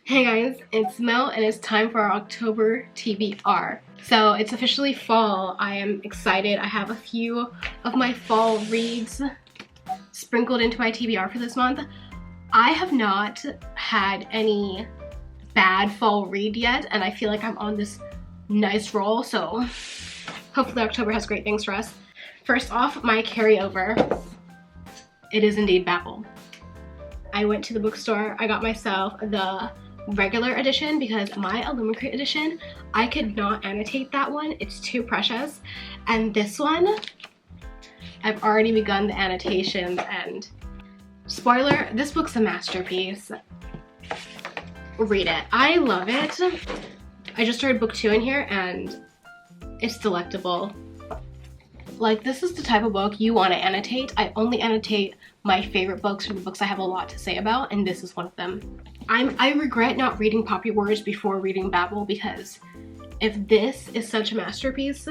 Hey guys, it's Mel and it's time for our October TBR. So it's officially fall. I am excited. I have a few of my fall reads sprinkled into my TBR for this month. I have not had any bad fall read yet, and I feel like I'm on this nice roll, so hopefully October has great things for us. First off, my carryover. It is indeed Babel. I went to the bookstore, I got myself the regular edition because my Illumicrate edition, I could not annotate that one. It's too precious. And this one, I've already begun the annotations, and spoiler, this book's a masterpiece. Read it. I love it. I just started book 2 in here and it's delectable. Like, this is the type of book you want to annotate. I only annotate my favorite books or the books I have a lot to say about, and this is one of them. I regret not reading Poppy Wars before reading Babel, because if this is such a masterpiece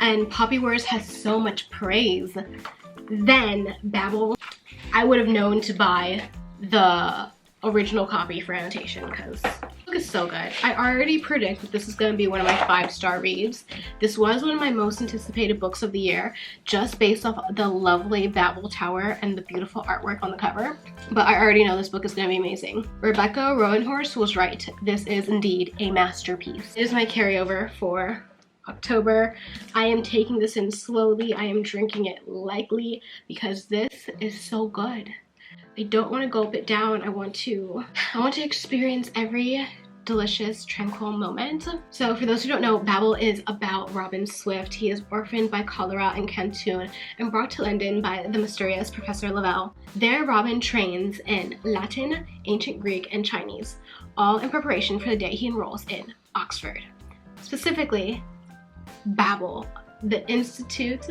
and Poppy Wars has so much praise, then Babel, I would have known to buy the original copy for annotation because the book is so good. I already predict that this is going to be one of my 5-star reads. This was one of my most anticipated books of the year, just based off the lovely Babel Tower and the beautiful artwork on the cover. But I already know this book is going to be amazing. Rebecca Roanhorse was right. This is indeed a masterpiece. It is my carryover for October. I am taking this in slowly. I am drinking it lightly because this is so good. I don't want to gulp it down. I want to experience every delicious, tranquil moment. So for those who don't know, Babel is about Robin Swift. He is orphaned by cholera in Canton and brought to London by the mysterious Professor Lavelle. There, Robin trains in Latin, Ancient Greek, and Chinese, all in preparation for the day he enrolls in Oxford. Specifically, Babel, the Institute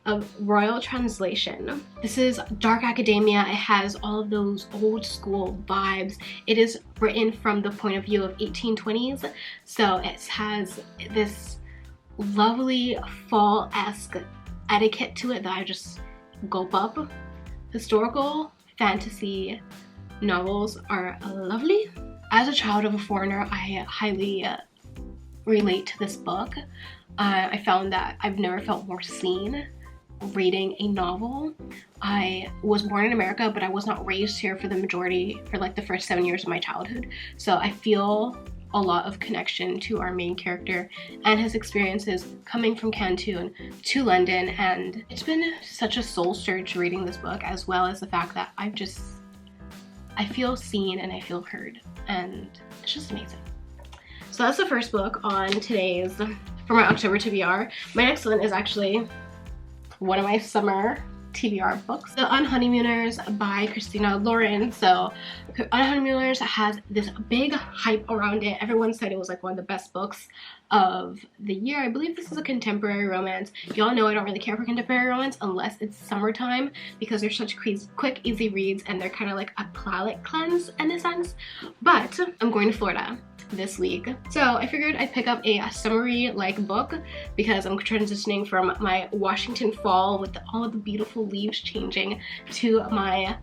of Royal Translation. This is dark academia. It has all of those old school vibes. It is written from the point of view of 1820s, so it has this lovely fall-esque etiquette to it that I just gulp up. Historical fantasy novels are lovely. As a child of a foreigner, I highly relate to this book. I found that I've never felt more seen reading a novel. I was born in America, but I was not raised here for like the first 7 years of my childhood. So I feel a lot of connection to our main character and his experiences coming from Canton to London. And it's been such a soul search reading this book, as well as the fact that I feel seen and I feel heard, and it's just amazing. So that's the first book on today's, for my October TBR. My next one is actually one of my summer TBR books, The Unhoneymooners by Christina Lauren. So Unhoneymooners has this big hype around it. Everyone said it was like one of the best books of the year. I believe this is a contemporary romance. Y'all know I don't really care for contemporary romance unless it's summertime, because they're such quick, easy reads, and they're kind of like a palate cleanse in a sense. But I'm going to Florida this week, so I figured I'd pick up a summery like book because I'm transitioning from my Washington fall with all of the beautiful leaves changing to my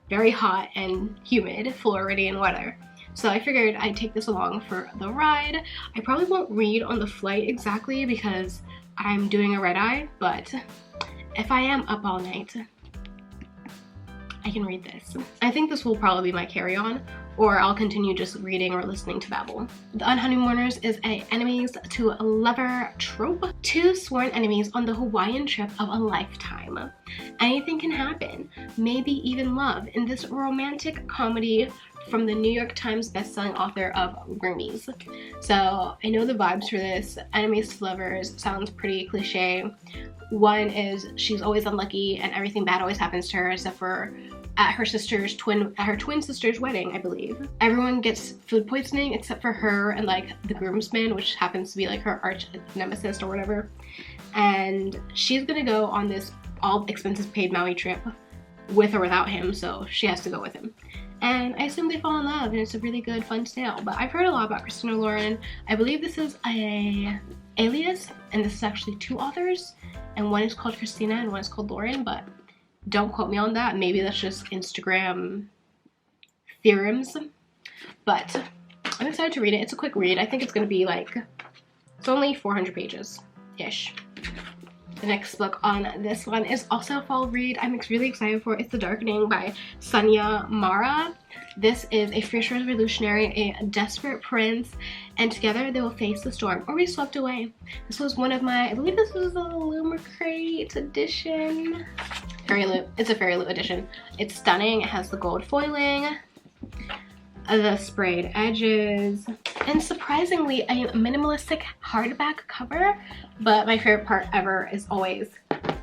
very hot and humid Floridian weather. So I figured I'd take this along for the ride. I probably won't read on the flight exactly because I'm doing a red eye, but if I am up all night, I can read this. I think this will probably be my carry-on, or I'll continue just reading or listening to Babel. The Unhoneymooners is a enemies to lover trope. 2 sworn enemies on the Hawaiian trip of a lifetime. Anything can happen, maybe even love, in this romantic comedy from the New York Times bestselling author of Roomies. So I know the vibes for this. Enemies to lovers sounds pretty cliche. One is she's always unlucky and everything bad always happens to her, except for at her twin sister's wedding, I believe. Everyone gets food poisoning except for her and like the groomsman, which happens to be like her arch nemesis or whatever. And she's gonna go on this all expenses paid Maui trip with or without him, so she has to go with him. And I assume they fall in love, and it's a really good, fun tale. But I've heard a lot about Christina Lauren. I believe this is a alias, and this is actually 2 authors, and one is called Christina and one is called Lauren, but don't quote me on that. Maybe that's just Instagram theorems. But I'm excited to read it. It's a quick read. I think it's going to be like, it's only 400 pages-ish. The next book on this one is also a fall read. I'm really excited for it. It's The Darkening by Sunya Mara. This is a fierce revolutionary, a desperate prince, and together they will face the storm or be swept away. This was one of my, I believe this was a Lumicrate edition. It's a Fairy Loot edition. It's stunning. It has the gold foiling, the sprayed edges, and surprisingly a minimalistic hardback cover, but my favorite part ever is always the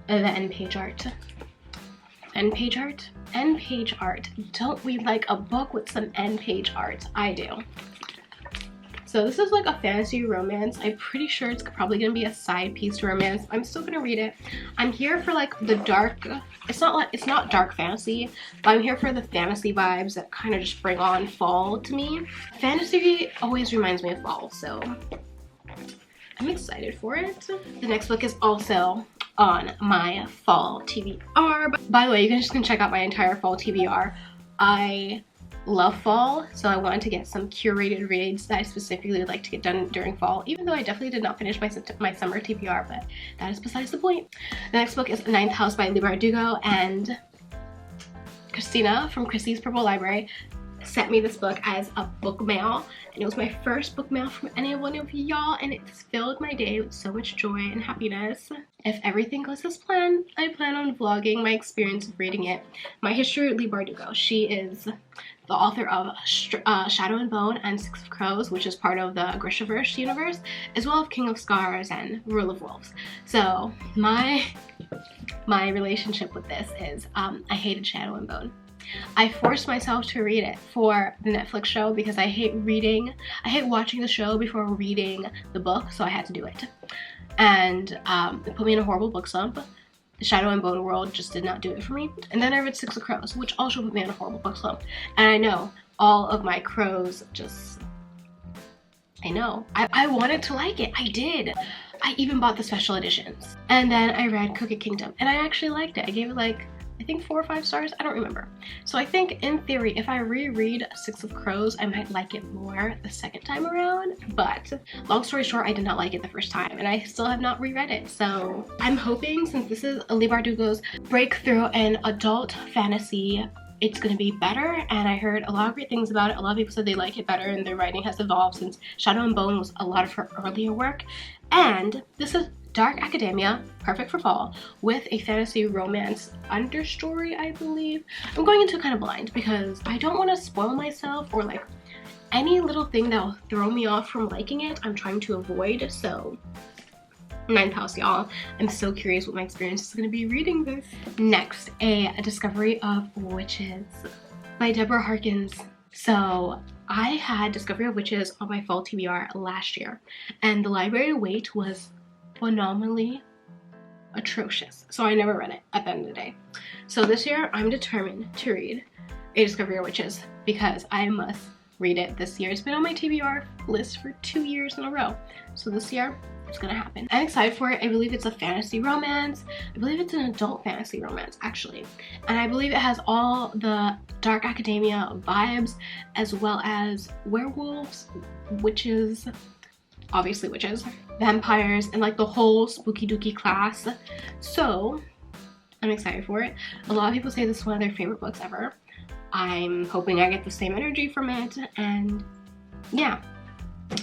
end page art. End page art? End page art. Don't we like a book with some end page art? I do. So this is like a fantasy romance. I'm pretty sure it's probably gonna be a side piece romance. I'm still gonna read it. I'm here for like the dark, it's not dark fantasy, but I'm here for the fantasy vibes that kind of just bring on fall to me. Fantasy always reminds me of fall, so I'm excited for it. The next book is also on my fall TBR. By the way, you guys can check out my entire fall TBR. I love fall, so I wanted to get some curated reads that I specifically would like to get done during fall, even though I definitely did not finish my summer TBR, but that is besides the point. The next book is Ninth House by Leigh Bardugo, and Christina from Chrissy's Purple Library sent me this book as a book mail, and it was my first book mail from any one of y'all, and it's filled my day with so much joy and happiness. If everything goes as planned, I plan on vlogging my experience of reading it. My history with Leigh Bardugo. She is the author of Shadow and Bone and Six of Crows, which is part of the Grishaverse universe, as well as King of Scars and Rule of Wolves. So my relationship with this is I hated Shadow and Bone. I forced myself to read it for the Netflix show because I hate watching the show before reading the book, so I had to do it. And it put me in a horrible book slump. The Shadow and Bone world just did not do it for me. And then I read Six of Crows, which also put me in a horrible book slump. And I know all of my crows just, I know. I wanted to like it. I did. I even bought the special editions. And then I read Cookie Kingdom, and I actually liked it. I gave it like, I think 4 or 5 stars, I don't remember. So I think in theory, if I reread Six of Crows, I might like it more the second time around, but long story short, I did not like it the first time, and I still have not reread it. So I'm hoping, since this is Leigh Bardugo's breakthrough in adult fantasy, it's gonna be better, and I heard a lot of great things about it. A lot of people said they like it better, and their writing has evolved since Shadow and Bone was a lot of her earlier work. And this is dark academia, perfect for fall, with a fantasy romance understory, I believe. I'm going into kind of blind because I don't want to spoil myself, or like any little thing that will throw me off from liking it, I'm trying to avoid. So Ninth House, y'all. I'm so curious what my experience is going to be reading this. Next, a Discovery of Witches by Deborah Harkness. So I had Discovery of Witches on my fall TBR last year, and the library wait was phenomenally atrocious, so I never read it at the end of the day. So this year I'm determined to read A Discovery of Witches because I must read it this year. It's been on my TBR list for 2 years in a row, so this year it's gonna happen. I'm excited for it. I believe it's a fantasy romance. I believe it's an adult fantasy romance, actually, and I believe it has all the dark academia vibes, as well as werewolves, witches, obviously witches, vampires, and like the whole spooky dooky class. So I'm excited for it. A lot of people say this is one of their favorite books ever. I'm hoping I get the same energy from it, and yeah,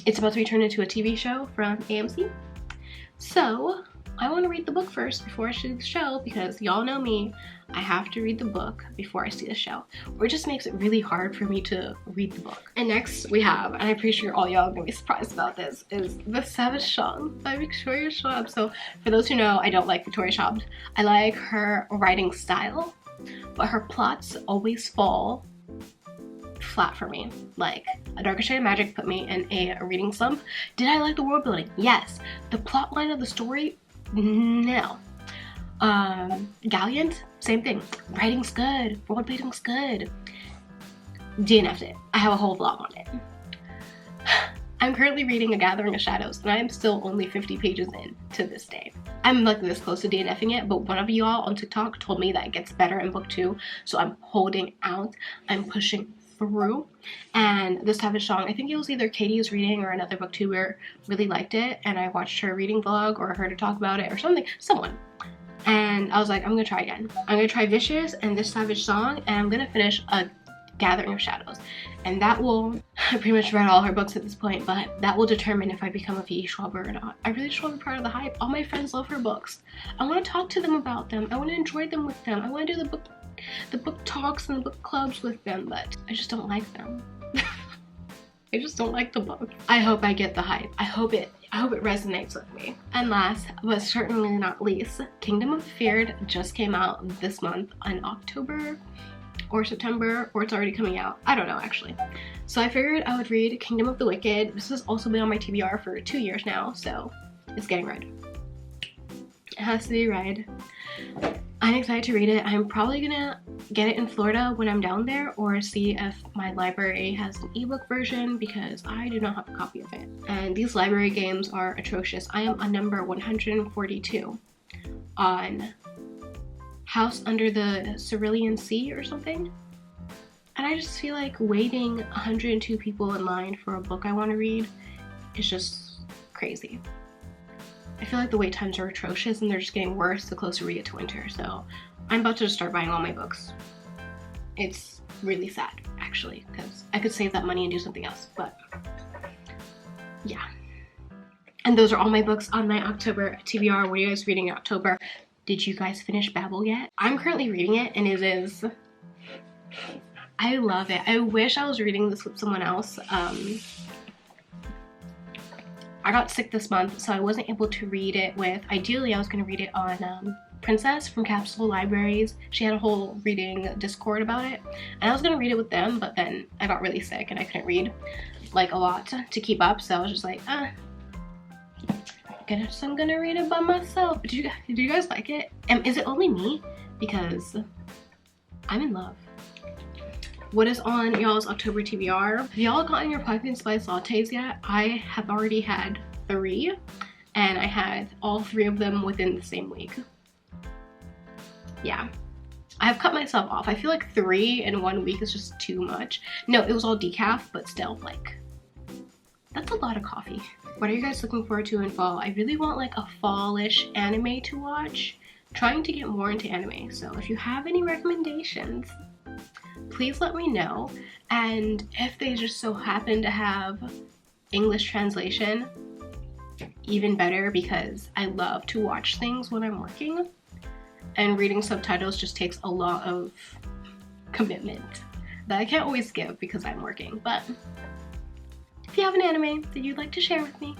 it's about to be turned into a TV show from AMC. So I want to read the book first before I see the show, because y'all know me, I have to read the book before I see the show, or it just makes it really hard for me to read the book. And next we have, and I'm pretty sure all y'all are gonna be surprised about this, is The Savage Song by Victoria Schwab. So for those who know, I don't like Victoria Schwab. I like her writing style, but her plots always fall flat for me. Like, A Darker Shade of Magic put me in a reading slump. Did I like the world building? Yes. The plot line of the story? No. Gallant? Same thing. Writing's good. World building's good. DNF'd it. I have a whole vlog on it. I'm currently reading A Gathering of Shadows, and I am still only 50 pages in to this day. I'm like this close to DNFing it, but one of y'all on TikTok told me that it gets better in book 2, so I'm holding out. I'm pushing through. And The Savage Song, I think it was either Katie's reading or another booktuber really liked it, and I watched her reading vlog or heard her talk about it or someone. And I was like, I'm gonna try again. I'm gonna try Vicious and This Savage Song, and I'm gonna finish A Gathering of Shadows. And that will, I pretty much read all her books at this point, but that will determine if I become a V.E. Schwabber or not. I really just want to be part of the hype. All my friends love her books. I want to talk to them about them. I want to enjoy them with them. I want to do the book talks and the book clubs with them, but I just don't like them. I just don't like the book. I hope I get the hype. I hope it resonates with me. And last, but certainly not least, Kingdom of the Feared just came out this month in October or September, or it's already coming out. I don't know, actually. So I figured I would read Kingdom of the Wicked. This has also been on my TBR for 2 years now, so it's getting read. It has to be read. I'm excited to read it. I'm probably gonna get it in Florida when I'm down there, or see if my library has an ebook version, because I do not have a copy of it. And these library games are atrocious. I am on number 142 on House Under the Cerulean Sea or something. And I just feel like waiting 102 people in line for a book I want to read is just crazy. I feel like the wait times are atrocious, and they're just getting worse the closer we get to winter. So I'm about to just start buying all my books. It's really sad, actually, because I could save that money and do something else, but yeah. And those are all my books on my October TBR. What are you guys reading in October? Did you guys finish Babel yet? I'm currently reading it, and it is, I love it. I wish I was reading this with someone else. I got sick this month, so I wasn't able to read it with, ideally I was going to read it on Princess from Capsule Libraries. She had a whole reading Discord about it, and I was going to read it with them, but then I got really sick and I couldn't read like a lot to keep up, so I was just like, I'm gonna read it by myself. Do you guys like it? And is it only me? Because I'm in love. What is on y'all's October TBR? Have y'all gotten your pumpkin spice lattes yet? I have already had 3, and I had all 3 of them within the same week. Yeah, I have cut myself off. I feel like 3 in 1 week is just too much. No, it was all decaf, but still, like, that's a lot of coffee. What are you guys looking forward to in fall? I really want like a fall-ish anime to watch. Trying to get more into anime, so if you have any recommendations, please let me know. And if they just so happen to have English translation, even better, because I love to watch things when I'm working, and reading subtitles just takes a lot of commitment that I can't always give because I'm working. But if you have an anime that you'd like to share with me,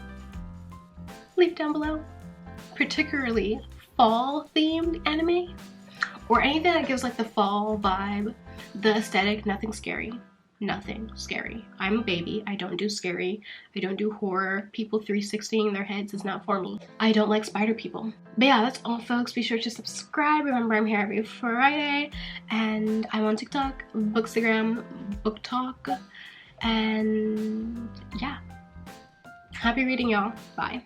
leave it down below. Particularly fall themed anime, or anything that gives like the fall vibe, the aesthetic. Nothing scary. Nothing scary. I'm a baby. I don't do scary. I don't do horror. People 360ing their heads is not for me. I don't like spider people. But yeah, that's all, folks. Be sure to subscribe. Remember, I'm here every Friday, and I'm on TikTok, Bookstagram, Book Talk, and yeah. Happy reading, y'all. Bye.